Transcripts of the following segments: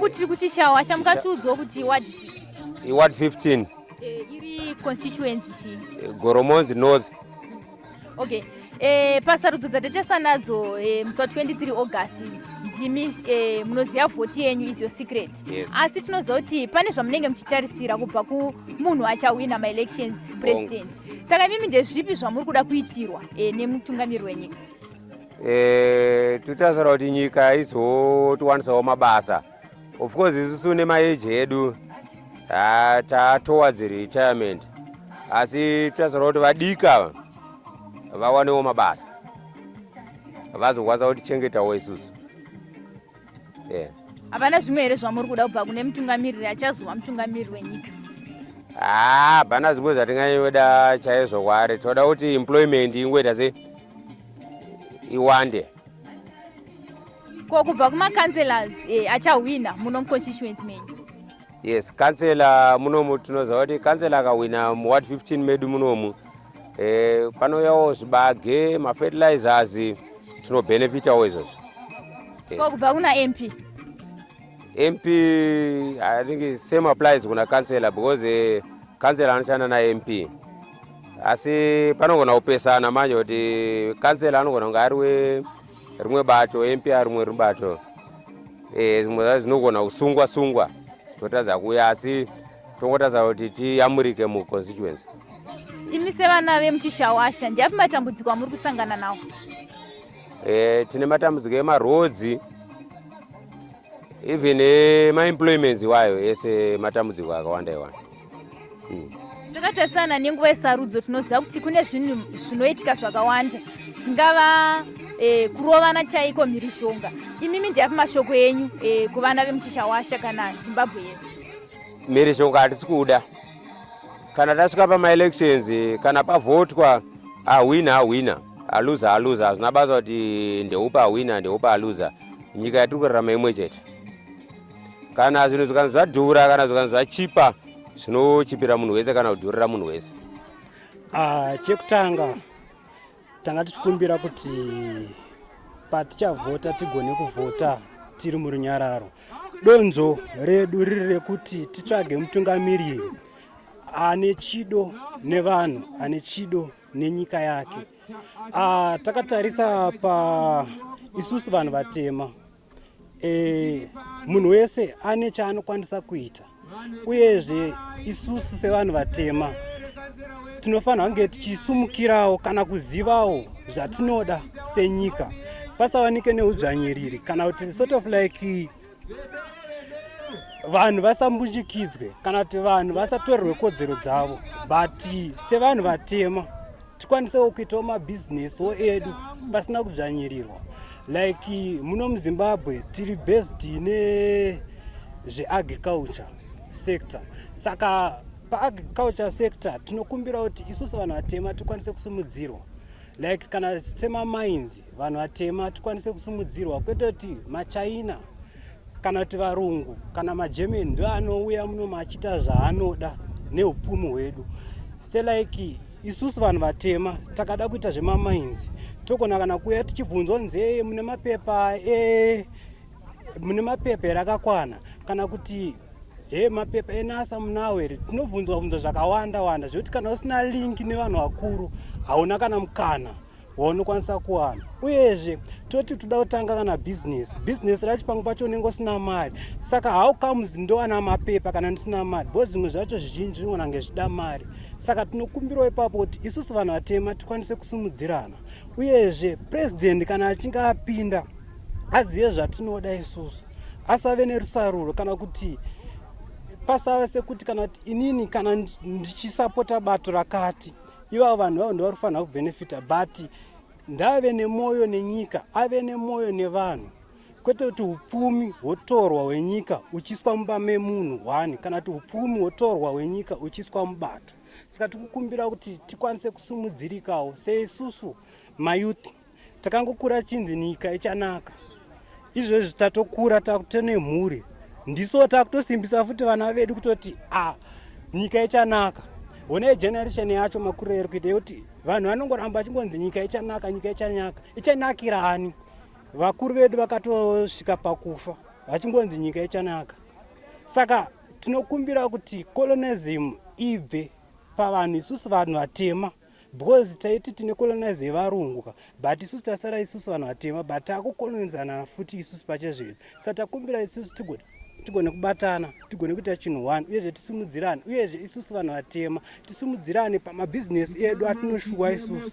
kuti kuchishawa shamukatudzwa kuti ward ward 15 iri constituency chi Goromonzi North. Okay. Pasarudzo dzatachasa nadzo musi 23 August ndimi munoziva vhoti yenyu is your secret. Yes. Asi tinoziva kuti pane zvamunenge muchitarisira kubva kumunhu achawina ma-elections president. Saka mimi ndezvipi zvamuri kuda kuitirwa nemutungamiri wenyika? Tutarisira kuti nyika izotiwanisawo mabasa. Of course isusu nemaeji edu towards retirement. Asi tutarisira kuti vadika vawanewo mabasa vazokwanisa kutichengetawo isusu. Hapana zvimwe here zvamuri kuda kubva kune mutungamiriri achazova mutungamiriri wenyika? Hapana zvimwe zvatingayoda chaizvo kwaari. Toda kuti employment ingoita se iwande. Ko kubva kuma-councillors achawina muno constituency menyu? Yes, councillor munomu tinoziva kuti councillor akawina muward 15 medu munomu panouyawo zvibage, mafertilizers, tinobenefitawo izvozvo. Ko kubva kuna MP? MP I think same applies kuna councillor because councillor anoshanda na MP. Asi panogona kupesana manje kuti councillor anogona kunge ari rimwe bato, MP ari rimwe rubato. Zvimwe zvinogona kusungwa totadza kuuya, asi tongotadza kuti tiyamurike mu constituency. Imi sevana vemuchishawasha ndiapi matambudziko amuri kusangana nawo? Tine matambudziko emaroads, even ma-employments iwayo ese matambudziko akawanda. Takatarisana nenguva yesarudzo tinoziva kuti kune zvinhu zvinoitika zvakawanda, dzingava kurovana chaiko mhirishonga. Imimi ndiapi mashoko enyu kuvana vemuchishawasha kana Zimbabwe yese? Mhirishonga hatisi kuda. Kana tasvika pama-elections, kana pavhotwa, awina, aluza, hazvina basa kuti ndeupa awina, ndeupa aluza. Nyika yatiri kurarama imwe chete. Kana zvinhu zvikanzi zvadhura, kana zvikanzi zvachipa, zvinochipira munhu wese kana kudhurira munhu wese. Chekutanga tanga tichikumbira kuti patichavhota tigone kuvhota tiri murunyararo. Donzo redu riri rekuti titsvage mutungamiriri ane chido nevanhu, ane chido nenyika yake. Takatarisa pa isusu vanhu vatema, munhu wese ane chaanokwanisa kuita, uyezve isusu sevanhu vatema tinofanira kunge tichisumukirawo kana kuzivawo zvatinoda senyika, pasawanike neudzvanyiriri kana kuti sort of like vanhu vasambujikidzwe kana kuti vanhu vasatorerwe kodzero dzavo, but sevanhu vatema tikwanisewo kuitawo mabhizinesiwo edu pasina kudzvanyirirwa. Like muno muZimbabwe tiri based nezveagriculture sector, saka paagriculture sector tinokumbira kuti isusu vanhu vatema tikwanise kusumudzirwa. Like kana semamines vanhu vatema tikwanise kusumudzirwa, kwete kuti maChina kana kuti varungu kana maGerman ndo anouya muno machita zvaanoda neupfumi hwedu. Like isusu vanhu vatema takada kuita zvemamines togona kana kuya tichibvunzwa nzee mune mapepa erakakwana kana kuti mapepa enasa munawo here. Tinobvunzwa zvakawanda zvekuti kana usina link nevanhu vakuru hauna kana mukana waunokwanisa kuwana. Uyezve toti toda kutanga kana business racho pamwe pacho unenge usina mari, saka how comes ndowana mapepa kana ndisina mari, bo zvimwe zvacho zvizhinji zvinogona kunge zvida mari. Saka tinokumbirawo ipapo kuti isusu vanhu vatema tikwanise kusumudzirana, uyezve president kana achinge apinda azive zvatinoda isusu, asave nerusaruro kana kuti pasave sekuti kana kuti inini kana ndichisapota bato rakati ivavo vanhu vavo ndo varifanira kubenefita, but ndave nemwoyo nenyika, ave nemwoyo nevanhu, kwete kuti upfumi hwotorwa hwenyika uchiswa mumba memunhu wani kana kuti upfumi hwotorwa hwenyika uchiswa mubato. Saka tikukumbira kuti tikwanise kusumudzirikawo seisusu mayouth takangokura chinzi nyika ichanaka, izvezvi tatokura takutone mhuri, ndiso takutosimbisa futi vana vedu kutoti nyika ichanaka. One generation yacho makuriro eri kuita kuti vanhu vanongoramba vachingonzi nyika ichanaka, ichanakira ani? Vakuru vedu vakatosvika pakufa, vachingonzi nyika ichanaka. Saka tinokumbira kuti colonialism ibve pavanhu isusu vanhu vatema, because taiti tine colonize yevarungu, but isusu tasara isusu vanhu vatema, but takukolonizana futi isusu pachezvedu. Saka takumbira isusu tigone kubatana, tigone kuita chinhu one, uyezve tisimudzirane, uyezve isusu vanhu vatema tisimudzirane pamabhizinesi edu atinoshuwa isusu,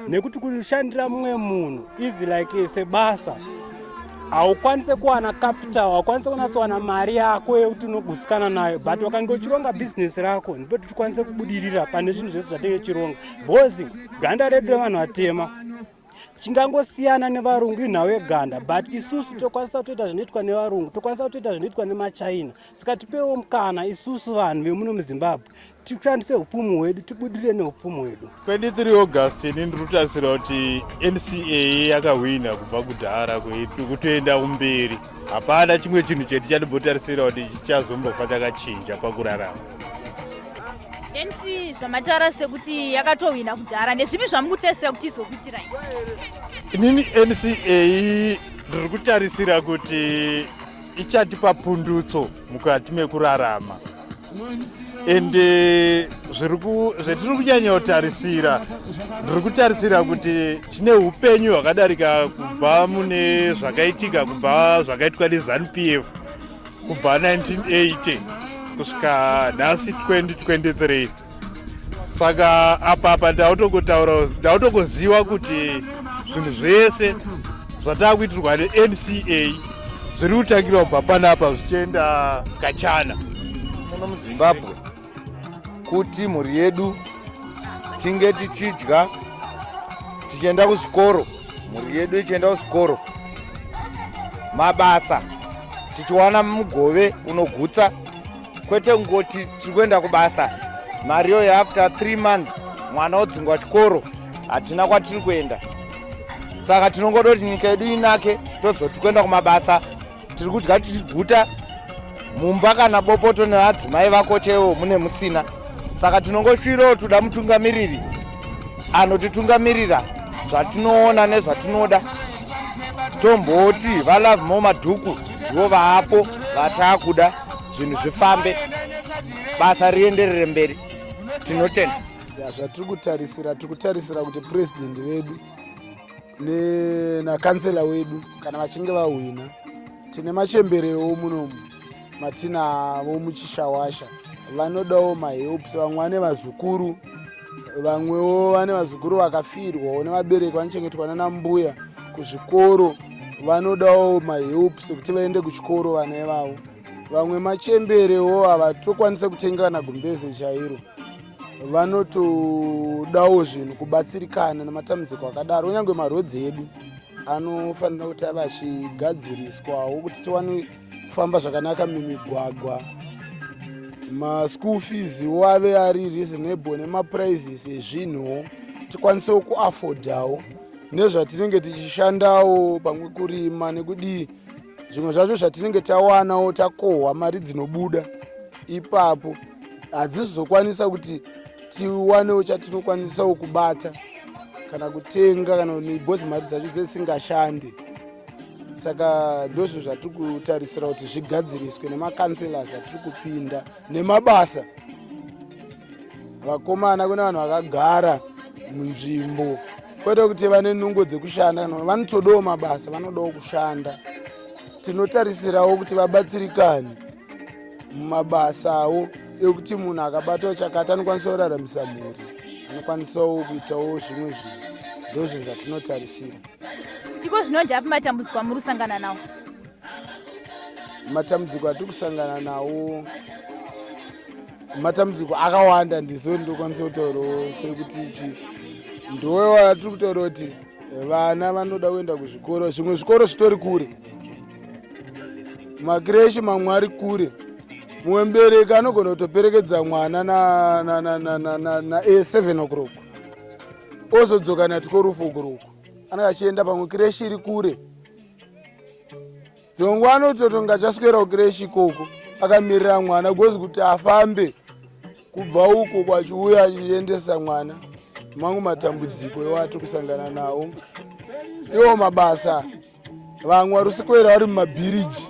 nekuti kushandira mumwe munhu is like sebasa. Haukwanise kuwana capital, haukwanise kunatsowana mari yako yekuti unogutsikana nayo, but wakange uchironga business rako ndipo tikwanise kubudirira pane zvinhu zvese zvatinenge tichironga. Because ganda redu revanhu vatema chingangosiyana nevarungu inhau yeganda, but isusu tokwanisa kutoita zvinoitwa nevarungu, tokwanisa kutoita zvinoitwa nemachina. Saka tipewo mukana isusu vanhu vemuno muZimbabwe tishandise upfumi hwedu, tibudirire neupfumi hwedu. 23 August ndiri kutarisira kuti NCA yakawina kubva kudhara kutoenda kumberi. Hapana chimwe chinhu chatichatombotarisira kuti chichazombofa chakachinja pakurarama. NC zvamataura sekuti yakatowina kudhara, nezvipi zvamukutarisira kuti izokuitirai? Inini NCA ndiri kutarisira kuti ichatipa pundutso mukati mekurarama. Ende zvetiri kunyanya kutarisira, ndiri kutarisira kuti tine upenyu hwakadarika kubva mune zvakaitika, kubva zvakaitwa neZANU-PF kubva 1980 kusvika nhasi 2023. Saka apa ndautongoziva kuti zvinhu zvese zvatakuitirwa neNCA zviri kutangira kubva panapa zvichienda kachana. Muno muZimbabwe kuti mhuri yedu tinge tichidya tichienda kuzvikoro, mhuri yedu ichienda kuzvikoro, mabasa tichiwana mugove unogutsa, kwete ngoti tiri kuenda kubasa mari yo after 3 months mwana odzingwa chikoro hatina kwatiri kuenda. Saka tinongoda kuti nyika yedu inake tozoti kuenda kumabasa tiri kudya tichiguta, mumba kana bopoto nevadzimai vako chaivo mune musina. Saka tinongoshwirawo toda mutungamiriri anotitungamirira zvatinoona nezvatinoda, tomboti valavhimo madhuku ndivo vaapo vatakuda zvinhu zvifambe, basa rienderere mberi. Tinotenda zvatiri kutarisira kuti president wedu nakansela wedu kana vachinge vahwina, tine machemberewo munomu matinavo muchishawasha, vanodawo mahelps. Vamwe vane vazukuru, vamwewo vane vazukuru vakafirwawo nevabereki vanochengetwa nana mbuya kuzvikoro, vanodawo mahelps kuti vaende kuchikoro vana ivavo. Vamwe machemberewo havatokwanise kutenga kana gumbeze chairo, vanotodawo zvinhu kubatsirikana nematambudziko akadaro. Kunyange marodzi edu anofanira kuti ava achigadziriswawo kuti tiwane kufamba zvakanaka mumigwagwa, maschool fees wave ari reasonable nemaprices ezvinhu tikwanisewo kuaffordawo nezvatinenge tichishandawo, pamwe kurima nekudii. Zvimwe zvacho zvatinenge tawanawo takohwa mari dzinobuda ipapo hadzizokwanisa kuti tiwanewo chatinokwanisawo kubata kana kutenga, kana because mari dzacho dzisingashande. Saka ndozvo zvatiri kutarisira kuti zvigadziriswe nemakanselas atiri kupinda nemabasa. Vakomana kune vanhu vakagara munzvimbo, kwete kuti vane nhungo dzekushanda, vanotodawo mabasa, vanodawo kushanda. Tinotarisirawo kuti vabatsirikane mumabasawo ekuti munhu akabatawo chakati anokwanisa kuraramisa mhuri, anokwanisawo kuitawo zvimwe zvinhu. Ndozvo zvatinotarisira. Iko zvinonzi api matambudziko amuri kusangana nawo? Matambudziko atiri kusangana nawo, matambudziko akawanda. Ndizo ndokwanisa kutaurawo sekuti ichi ndowe atiri kutaura kuti vana vanoda kuenda kuzvikoro, zvimwe zvikoro zvitori kure, makireshi mamwe ari kure. Mumwe mubereki anogona kutoperekedza mwana na 7 o'clock ozodzoka natikoro 4 o'clock, anenge achienda pamwe kireshi iri kure. Dzongwa anototonga chaswera kukireshi ikoko akamirira mwana gozi kuti afambe kubva uko kwachiuya achiendesa mwana. Mamwe matambudziko ewatiri kusangana nawo. Iwo mabasa, vamwe vari kuswera vari mumabhiriji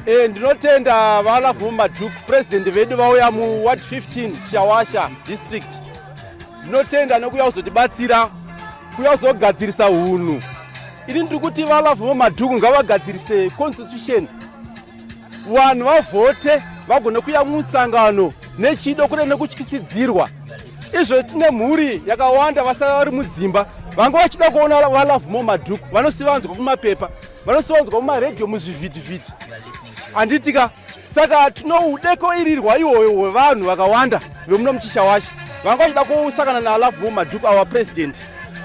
Ndinotenda vaLove Madhuku president vedu vauya mu ward 15 Shawasha district. Ndinotenda nekuya kuzotibatsira kuya kuzogadzirisa hunhu. Ini ndiri kuti vaLove Madhuku ngavagadzirise constitution. Vanhu vavhote vagone kuya musangano nechido kune nekutyisidzirwa. Izvo tine mhuri yakawanda vasara vari mudzimba vanga vachida kuona vaLove Madhuku vanosivanzwa kumapepa vanosivanzwa kumaredhiyo muzvivhitivhiti. Handitika saka tinoudeko irirwa ihoyo hwevanhu vakawanda vemuno muchishawasha vanga vachida kusangana naLove Madhuku our president.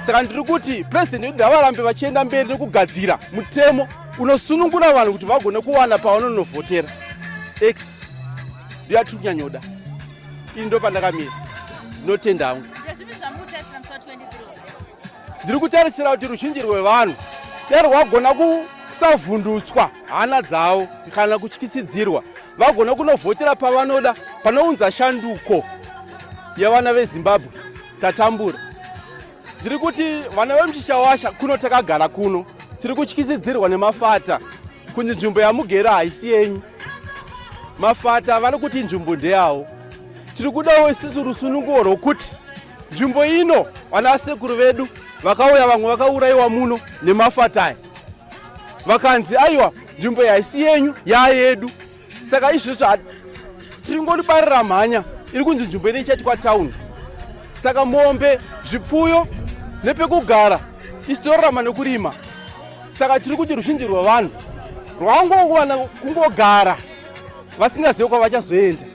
Saka ndiri kuti president wedu ngavarambe vachienda mberi nekugadzira mutemo unosunungura vanhu kuti vagone kuwana pavanonovhotera. X ndiyatiri kunyanyoda. Ini ndo pandakamira. Ndinotenda hangu. Ndiri kutarisira kuti ruzhinji rwevanhu dai rwagona kusavhundutswa hana dzavo kana kutyisidzirwa vagona kunovhotera pavanoda panounza shanduko yavana veZimbabwe tatambura. Ndiri kuti vana vemuchishawasha kuno takagara kuno tiri kutyisidzirwa nemafata kuti nzvimbo yamugera haisi yenyu. Mafata vari kuti nzvimbo ndeyavo. Tiri kudawo isisi rusununguko rwokuti nzvimbo ino vanasekuru vedu vakauya vamwe vakaurayiwa muno nemafata aya. Vakanzi aiwa nzvimbo yaisi yenyu yayedu. Saka izvozvo tiri ngoribarira mhanya iri kunzi nzvimbo ine ichaitwa town. Saka mombe, zvipfuyo nepekugara isitorarama nekurima. Saka tiri kuti ruzhinji rwevanhu rwangowana kungogara vasingazivi kwavachazoenda.